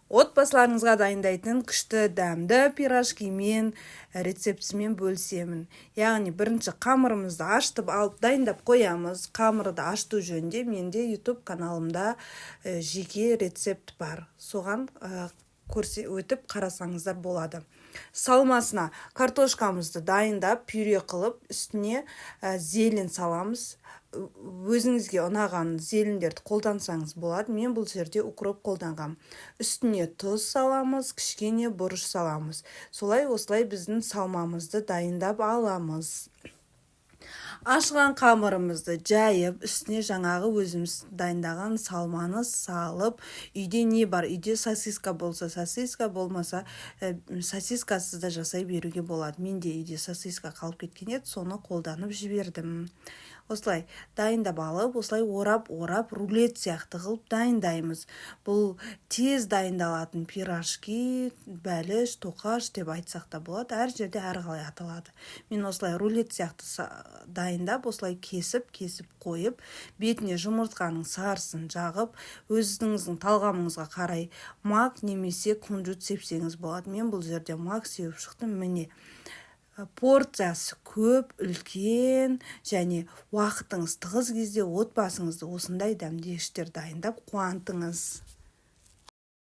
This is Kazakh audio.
Отбасыларыңызға дайындайтын күшті дәмді пирожкимен рецептісімен бөлісемін. Яғни бірінші қамырымызды ашытып алып дайындап қоямыз. Қамырды ашыту жөнінде менде YouTube каналымда жеке рецепт бар. Соған өтіп қарасаңыздар болады. Салмасына картошкамызды дайындап пюре қылып үстіне зелень саламыз. Өзіңізге ұнаған зелендерді қолдансаңыз болады. Мен бұл жерде укроп қолданғам. Үстіне тұз саламыз, кішкене бұрыш саламыз. Осылай біздің салмамызды дайындап аламыз. Ашыған қамырымызды жайып, үстіне жаңағы өзіміз дайындаған салманы салып, үйде не бар? Үйде сосиска болса, сосиска болмаса, сосискасыз да жасай беруге болады. Менде үйде сосиска қалып кеткен еді, соны қолданып жібердім. Осылай дайындап алып, осылай орап рулет сияқты қылып дайындаймыз. Бұл тез дайындалатын пирожки, бәліш, тоқаш деп айтсақ та болады. Әр жерде әрқалай аталады. Мен осылай рулет сияқты дайындап, осылай кесіп қойып, бетіне жұмыртқаның сарысын жағып, өзіңіздің талғамыңызға қарай мак немесе күнжіт сепсеңіз болады. Мен бұл жерде мак сеуіп шықтым. Міне порциясы көп, үлкен және уақытыңыз тығыз кезде отбасыңызды осындай дәмдегіштер дайындап қуантыңыз.